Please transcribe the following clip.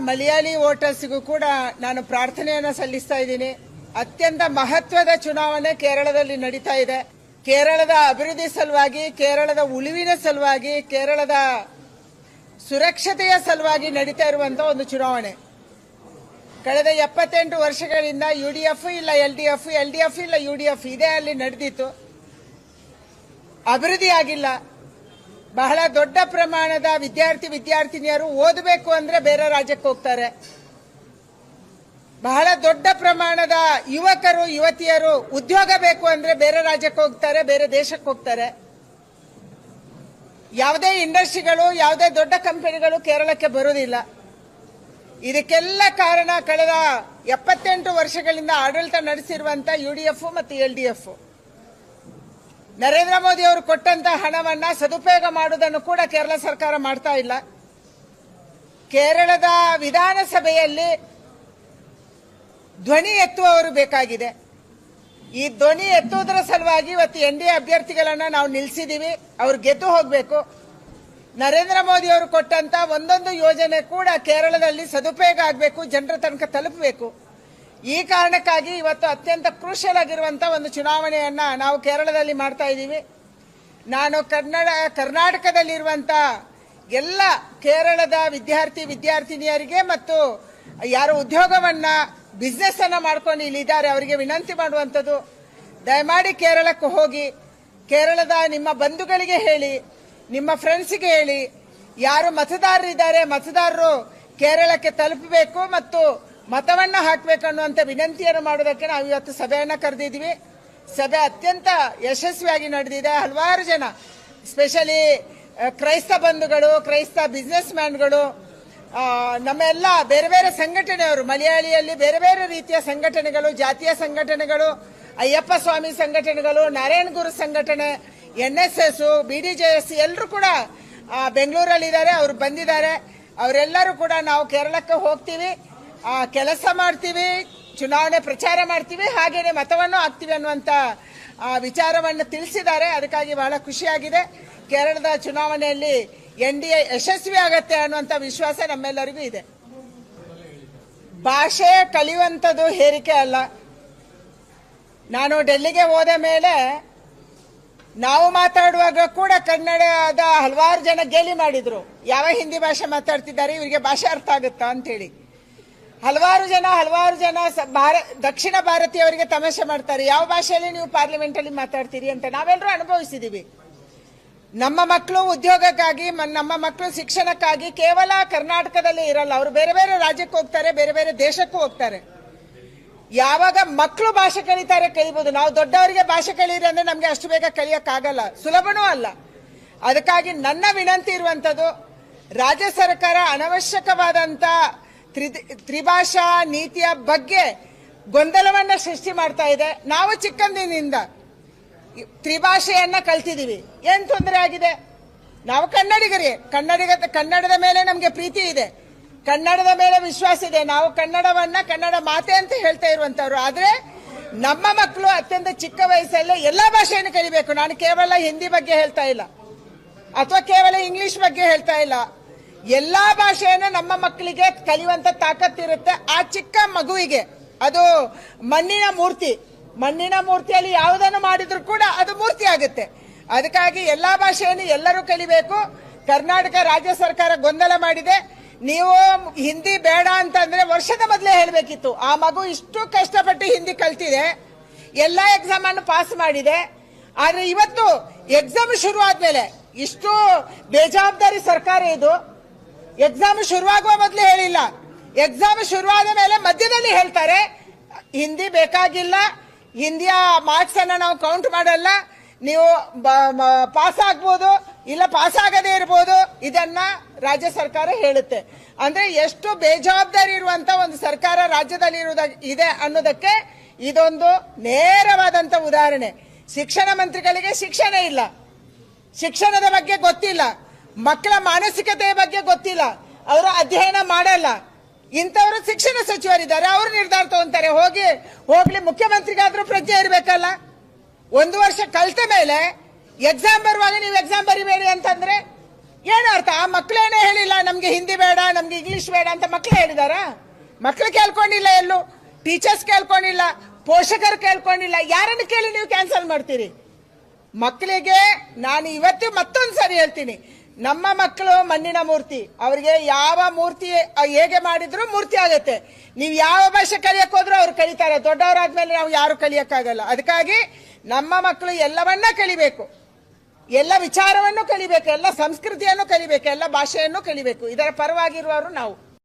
ಮಲಯಾಳಿ ವೋಟರ್ಸ್ಗೂ ಕೂಡ ನಾನು ಪ್ರಾರ್ಥನೆಯನ್ನು ಸಲ್ಲಿಸ್ತಾ ಇದ್ದೀನಿ. ಅತ್ಯಂತ ಮಹತ್ವದ ಚುನಾವಣೆ ಕೇರಳದಲ್ಲಿ ನಡೀತಾ ಇದೆ. ಕೇರಳದ ಅಭಿವೃದ್ಧಿ ಸಲುವಾಗಿ, ಕೇರಳದ ಉಳಿವಿನ ಸಲುವಾಗಿ, ಕೇರಳದ ಸುರಕ್ಷತೆಯ ಸಲುವಾಗಿ ನಡೀತಾ ಇರುವಂತಹ ಒಂದು ಚುನಾವಣೆ. ಕಳೆದ 78 ವರ್ಷಗಳಿಂದ ಯುಡಿಎಫ್ ಇಲ್ಲ ಎಲ್ಡಿಎಫ್, ಎಲ್ಡಿಎಫ್ ಇಲ್ಲ ಯುಡಿಎಫ್ ಇದೇ ಅಲ್ಲಿ ನಡೆದಿತ್ತು. ಅಭಿವೃದ್ಧಿ ಆಗಿಲ್ಲ. ಬಹಳ ದೊಡ್ಡ ಪ್ರಮಾಣದ ವಿದ್ಯಾರ್ಥಿನಿಯರು ಓದಬೇಕು ಅಂದ್ರೆ ಬೇರೆ ರಾಜ್ಯಕ್ಕೆ ಹೋಗ್ತಾರೆ. ಬಹಳ ದೊಡ್ಡ ಪ್ರಮಾಣದ ಯುವಕರು ಯುವತಿಯರು ಉದ್ಯೋಗ ಬೇಕು ಅಂದ್ರೆ ಬೇರೆ ರಾಜ್ಯಕ್ಕೆ ಹೋಗ್ತಾರೆ, ಬೇರೆ ದೇಶಕ್ಕೆ ಹೋಗ್ತಾರೆ. ಯಾವುದೇ ಇಂಡಸ್ಟ್ರಿಗಳು, ಯಾವುದೇ ದೊಡ್ಡ ಕಂಪನಿಗಳು ಕೇರಳಕ್ಕೆ ಬರುವುದಿಲ್ಲ. ಇದಕ್ಕೆಲ್ಲ ಕಾರಣ ಕಳೆದ 78 ವರ್ಷಗಳಿಂದ ಆಡಳಿತ ನಡೆಸಿರುವಂತಹ ಯುಡಿಎಫ್ ಮತ್ತು ಎಲ್ಡಿಎಫ್. ನರೇಂದ್ರ ಮೋದಿ ಅವರು ಕೊಟ್ಟಂತಹ ಹಣವನ್ನ ಸದುಪಯೋಗ ಮಾಡುವುದನ್ನು ಕೂಡ ಕೇರಳ ಸರ್ಕಾರ ಮಾಡ್ತಾ ಇಲ್ಲ. ಕೇರಳದ ವಿಧಾನಸಭೆಯಲ್ಲಿ ಧ್ವನಿ ಎತ್ತುವವರು ಬೇಕಾಗಿದೆ. ಈ ಧ್ವನಿ ಎತ್ತುವುದರ ಸಲುವಾಗಿ ಇವತ್ತು ಎನ್ಡಿಎ ಅಭ್ಯರ್ಥಿಗಳನ್ನ ನಾವು ನಿಲ್ಲಿಸಿದೀವಿ. ಅವ್ರು ಗೆದ್ದು ಹೋಗಬೇಕು. ನರೇಂದ್ರ ಮೋದಿ ಅವರು ಕೊಟ್ಟಂತ ಒಂದೊಂದು ಯೋಜನೆ ಕೂಡ ಕೇರಳದಲ್ಲಿ ಸದುಪಯೋಗ ಆಗಬೇಕು, ಜನರ ತನಕ ತಲುಪಬೇಕು. ಈ ಕಾರಣಕ್ಕಾಗಿ ಇವತ್ತು ಅತ್ಯಂತ ಕ್ರೂಷಿಯಲ್ ಆಗಿರುವಂತಹ ಒಂದು ಚುನಾವಣೆಯನ್ನ ನಾವು ಕೇರಳದಲ್ಲಿ ಮಾಡ್ತಾ ಇದ್ದೀವಿ. ನಾನು ಕರ್ನಾಟಕದಲ್ಲಿರುವಂತಹ ಎಲ್ಲ ಕೇರಳದ ವಿದ್ಯಾರ್ಥಿನಿಯರಿಗೆ ಮತ್ತು ಯಾರು ಉದ್ಯೋಗವನ್ನ ಬಿಸ್ನೆಸ್ ಅನ್ನ ಮಾಡ್ಕೊಂಡು ಇಲ್ಲಿದ್ದಾರೆ ಅವರಿಗೆ ವಿನಂತಿ ಮಾಡುವಂಥದ್ದು, ದಯಮಾಡಿ ಕೇರಳಕ್ಕೆ ಹೋಗಿ ಕೇರಳದ ನಿಮ್ಮ ಬಂಧುಗಳಿಗೆ ಹೇಳಿ, ನಿಮ್ಮ ಫ್ರೆಂಡ್ಸ್ಗೆ ಹೇಳಿ, ಯಾರು ಮತದಾರರಿದ್ದಾರೆ ಮತದಾರರು ಕೇರಳಕ್ಕೆ ತಲುಪಬೇಕು ಮತ್ತು ಮತವನ್ನ ಹಾಕಬೇಕು ಅನ್ನುವಂಥ ವಿನಂತಿಯನ್ನು ಮಾಡೋದಕ್ಕೆ ನಾವು ಇವತ್ತು ಸಭೆಯನ್ನ ಕರೆದಿದ್ವಿ. ಸಭೆ ಅತ್ಯಂತ ಯಶಸ್ವಿಯಾಗಿ ನಡೆದಿದೆ. ಹಲವಾರು ಜನ, ಸ್ಪೆಷಲಿ ಕ್ರೈಸ್ತ ಬಂಧುಗಳು, ಕ್ರೈಸ್ತ ಬಿಸ್ನೆಸ್ ಮ್ಯಾನ್ಗಳು, ನಮ್ಮೆಲ್ಲ ಬೇರೆ ಬೇರೆ ಸಂಘಟನೆಯವರು, ಮಲಯಾಳಿಯಲ್ಲಿ ಬೇರೆ ಬೇರೆ ರೀತಿಯ ಸಂಘಟನೆಗಳು, ಜಾತಿಯ ಸಂಘಟನೆಗಳು, ಅಯ್ಯಪ್ಪ ಸ್ವಾಮಿ ಸಂಘಟನೆಗಳು, ನಾರಾಯಣ ಗುರು ಸಂಘಟನೆ, NSS, BDJS ಎಲ್ಲರೂ ಕೂಡ ಬೆಂಗಳೂರಲ್ಲಿದ್ದಾರೆ. ಅವರು ಬಂದಿದ್ದಾರೆ. ಅವರೆಲ್ಲರೂ ಕೂಡ ನಾವು ಕೇರಳಕ್ಕೆ ಹೋಗ್ತೀವಿ, ಕೆಲಸ ಮಾಡ್ತೀವಿ, ಚುನಾವಣೆ ಪ್ರಚಾರ ಮಾಡ್ತೀವಿ, ಹಾಗೇನೆ ಮತವನ್ನು ಹಾಕ್ತೀವಿ ಅನ್ನುವಂತ ವಿಚಾರವನ್ನು ತಿಳಿಸಿದ್ದಾರೆ. ಅದಕ್ಕಾಗಿ ಬಹಳ ಖುಷಿಯಾಗಿದೆ. ಕೇರಳದ ಚುನಾವಣೆಯಲ್ಲಿ ಎನ್ಡಿಎ ಯಶಸ್ವಿ ಆಗತ್ತೆ ಅನ್ನುವಂತ ವಿಶ್ವಾಸ ನಮ್ಮೆಲ್ಲರಿಗೂ ಇದೆ. ಭಾಷೆ ಕಲಿಯುವಂಥದ್ದು ಹೇರಿಕೆ ಅಲ್ಲ. ನಾನು ಡೆಲ್ಲಿಗೆ ಹೋದ ಮೇಲೆ ನಾವು ಮಾತಾಡುವಾಗ ಕೂಡ ಕನ್ನಡದ ಹಲವಾರು ಜನ ಗೇಲಿ ಮಾಡಿದ್ರು, ಯಾವ ಹಿಂದಿ ಭಾಷೆ ಮಾತಾಡ್ತಿದ್ದಾರೆ, ಇವರಿಗೆ ಭಾಷೆ ಅರ್ಥ ಆಗುತ್ತಾ ಅಂತೇಳಿ. ಹಲವಾರು ಜನ ದಕ್ಷಿಣ ಭಾರತೀಯವರಿಗೆ ತಮಾಷೆ ಮಾಡ್ತಾರೆ, ಯಾವ ಭಾಷೆಯಲ್ಲಿ ನೀವು ಪಾರ್ಲಿಮೆಂಟ್ ಅಲ್ಲಿ ಮಾತಾಡ್ತೀರಿ ಅಂತ. ನಾವೆಲ್ಲರೂ ಅನುಭವಿಸಿದೀವಿ. ನಮ್ಮ ಮಕ್ಕಳು ಉದ್ಯೋಗಕ್ಕಾಗಿ, ನಮ್ಮ ಮಕ್ಕಳು ಶಿಕ್ಷಣಕ್ಕಾಗಿ ಕೇವಲ ಕರ್ನಾಟಕದಲ್ಲೇ ಇರಲ್ಲ, ಅವರು ಬೇರೆ ಬೇರೆ ರಾಜ್ಯಕ್ಕೆ ಹೋಗ್ತಾರೆ, ಬೇರೆ ಬೇರೆ ದೇಶಕ್ಕೂ ಹೋಗ್ತಾರೆ. ಯಾವಾಗ ಮಕ್ಕಳು ಭಾಷೆ ಕಲಿತಾರೆ ಕಲಿಬಹುದು. ನಾವು ದೊಡ್ಡವರಿಗೆ ಭಾಷೆ ಕಲಿಯಿರಿ ಅಂದ್ರೆ ನಮ್ಗೆ ಅಷ್ಟು ಬೇಗ ಕಲಿಯಕ್ಕಾಗಲ್ಲ, ಸುಲಭನೂ ಅಲ್ಲ. ಅದಕ್ಕಾಗಿ ನನ್ನ ವಿನಂತಿ ಇರುವಂತದ್ದು, ರಾಜ್ಯ ಸರ್ಕಾರ ಅನವಶ್ಯಕವಾದಂತ ತ್ರಿಭಾಷಾ ನೀತಿಯ ಬಗ್ಗೆ ಗೊಂದಲವನ್ನ ಸೃಷ್ಟಿ ಮಾಡ್ತಾ ಇದೆ. ನಾವು ಚಿಕ್ಕಂದಿನಿಂದ ತ್ರಿಭಾಷೆಯನ್ನ ಕಲ್ತಿದೀವಿ, ಏನ್ ತೊಂದರೆ ಆಗಿದೆ? ನಾವು ಕನ್ನಡಿಗರೇ, ಕನ್ನಡದ ಮೇಲೆ ನಮ್ಗೆ ಪ್ರೀತಿ ಇದೆ, ಕನ್ನಡದ ಮೇಲೆ ವಿಶ್ವಾಸ ಇದೆ. ನಾವು ಕನ್ನಡವನ್ನ ಕನ್ನಡ ಮಾತೆ ಅಂತ ಹೇಳ್ತಾ ಇರುವಂತವ್ರು. ಆದ್ರೆ ನಮ್ಮ ಮಕ್ಕಳು ಅತ್ಯಂತ ಚಿಕ್ಕ ವಯಸ್ಸಲ್ಲೇ ಎಲ್ಲಾ ಭಾಷೆಯನ್ನು ಕಲಿಬೇಕು. ನಾನು ಕೇವಲ ಹಿಂದಿ ಬಗ್ಗೆ ಹೇಳ್ತಾ ಇಲ್ಲ, ಅಥವಾ ಕೇವಲ ಇಂಗ್ಲಿಷ್ ಬಗ್ಗೆ ಹೇಳ್ತಾ ಇಲ್ಲ. ಎಲ್ಲಾ ಭಾಷೆಯನ್ನು ನಮ್ಮ ಮಕ್ಕಳಿಗೆ ಕಲಿಯುವಂತ ತಾಕತ್ತಿರುತ್ತೆ. ಆ ಚಿಕ್ಕ ಮಗುವಿಗೆ ಅದು ಮಣ್ಣಿನ ಮೂರ್ತಿಯಲ್ಲಿ ಯಾವುದನ್ನು ಮಾಡಿದ್ರು ಕೂಡ ಅದು ಮೂರ್ತಿ ಆಗುತ್ತೆ. ಅದಕ್ಕಾಗಿ ಎಲ್ಲಾ ಭಾಷೆಯನ್ನು ಎಲ್ಲರೂ ಕಲಿಬೇಕು. ಕರ್ನಾಟಕ ರಾಜ್ಯ ಸರ್ಕಾರ ಗೊಂದಲ ಮಾಡಿದೆ. ನೀವು ಹಿಂದಿ ಬೇಡ ಅಂತಂದ್ರೆ ವರ್ಷದ ಮೊದಲೇ ಹೇಳಬೇಕಿತ್ತು. ಆ ಮಗು ಇಷ್ಟು ಕಷ್ಟಪಟ್ಟು ಹಿಂದಿ ಕಲ್ತಿದೆ, ಎಲ್ಲಾ ಎಕ್ಸಾಮ್ ಅನ್ನು ಪಾಸ್ ಮಾಡಿದೆ. ಆದ್ರೆ ಇವತ್ತು ಎಕ್ಸಾಮ್ ಶುರು ಆದ್ಮೇಲೆ, ಇಷ್ಟು ಬೇಜವಾಬ್ದಾರಿ ಸರ್ಕಾರ ಇದು. ಎಕ್ಸಾಮ್ ಶುರುವಾಗುವ ಮೊದಲೇ ಹೇಳಿಲ್ಲ, ಎಕ್ಸಾಮ್ ಶುರುವಾದ ಮೇಲೆ ಮಧ್ಯದಲ್ಲಿ ಹೇಳ್ತಾರೆ ಹಿಂದಿ ಬೇಕಾಗಿಲ್ಲ, ಹಿಂದಿಯ ಮಾರ್ಕ್ಸ್ ಅನ್ನ ನಾವು ಕೌಂಟ್ ಮಾಡಲ್ಲ, ನೀವು ಪಾಸ್ ಆಗ್ಬೋದು ಇಲ್ಲ ಪಾಸ್ ಆಗದೇ ಇರಬಹುದು. ಇದನ್ನ ರಾಜ್ಯ ಸರ್ಕಾರ ಹೇಳುತ್ತೆ. ಅಂದ್ರೆ ಎಷ್ಟು ಬೇಜವಾಬ್ದಾರಿ ಇರುವಂತ ಒಂದು ಸರ್ಕಾರ ರಾಜ್ಯದಲ್ಲಿ ಇದೆ ಅನ್ನೋದಕ್ಕೆ ಇದೊಂದು ನೇರವಾದಂತ ಉದಾಹರಣೆ. ಶಿಕ್ಷಣ ಮಂತ್ರಿಗಳಿಗೆ ಶಿಕ್ಷಣ ಇಲ್ಲ, ಶಿಕ್ಷಣದ ಬಗ್ಗೆ ಗೊತ್ತಿಲ್ಲ, ಮಕ್ಕಳ ಮಾನಸಿಕತೆಯ ಬಗ್ಗೆ ಗೊತ್ತಿಲ್ಲ, ಅವರು ಅಧ್ಯಯನ ಮಾಡಲ್ಲ. ಇಂಥವರು ಶಿಕ್ಷಣ ಸಚಿವರಿದ್ದಾರೆ, ಅವರು ನಿರ್ಧಾರ ತಗೊಂತಾರೆ. ಹೋಗ್ಲಿ ಮುಖ್ಯಮಂತ್ರಿಗಾದ್ರೂ ಪ್ರಜ್ಞೆ ಇರಬೇಕಲ್ಲ. 1 ವರ್ಷ ಕಲಿತ ಮೇಲೆ ಎಕ್ಸಾಮ್ ಬರುವಾಗ ನೀವು ಎಕ್ಸಾಮ್ ಬರಿಬೇಡಿ ಅಂತಂದ್ರೆ ಏನು ಅರ್ಥ? ಆ ಮಕ್ಕಳೇನೇ ಹೇಳಿಲ್ಲ ನಮ್ಗೆ ಹಿಂದಿ ಬೇಡ, ನಮ್ಗೆ ಇಂಗ್ಲಿಷ್ ಬೇಡ ಅಂತ ಮಕ್ಳು ಹೇಳಿದಾರ? ಮಕ್ಳು ಕೇಳ್ಕೊಂಡಿಲ್ಲ, ಎಲ್ಲೂ ಟೀಚರ್ಸ್ ಕೇಳ್ಕೊಂಡಿಲ್ಲ, ಪೋಷಕರು ಕೇಳ್ಕೊಂಡಿಲ್ಲ. ಯಾರನ್ನು ಕೇಳಿ ನೀವು ಕ್ಯಾನ್ಸಲ್ ಮಾಡ್ತೀರಿ? ಮಕ್ಕಳಿಗೆ ನಾನು ಇವತ್ತು ಮತ್ತೊಂದು ಸರಿ ಹೇಳ್ತೀನಿ, ನಮ್ಮ ಮಕ್ಕಳು ಮಣ್ಣಿನ ಮೂರ್ತಿ. ಅವ್ರಿಗೆ ಯಾವ ಮೂರ್ತಿ ಹೇಗೆ ಮಾಡಿದ್ರು ಮೂರ್ತಿ ಆಗತ್ತೆ. ನೀವು ಯಾವ ಭಾಷೆ ಕಲಿಯಕ್ ಹೋದ್ರೂ ಅವ್ರು ಕಲಿತಾರೆ. ದೊಡ್ಡವರಾದ್ಮೇಲೆ ನಾವು ಯಾರು ಕಲಿಯಕ್ಕಾಗಲ್ಲ. ಅದಕ್ಕಾಗಿ ನಮ್ಮ ಮಕ್ಕಳು ಎಲ್ಲವನ್ನ ಕಲಿಬೇಕು, ಎಲ್ಲ ವಿಚಾರವನ್ನು ಕಲಿಬೇಕು, ಎಲ್ಲ ಸಂಸ್ಕೃತಿಯನ್ನು ಕಲಿಬೇಕು, ಎಲ್ಲ ಭಾಷೆಯನ್ನು ಕಲಿಬೇಕು. ಇದರ ಪರವಾಗಿರುವವರು ನಾವು.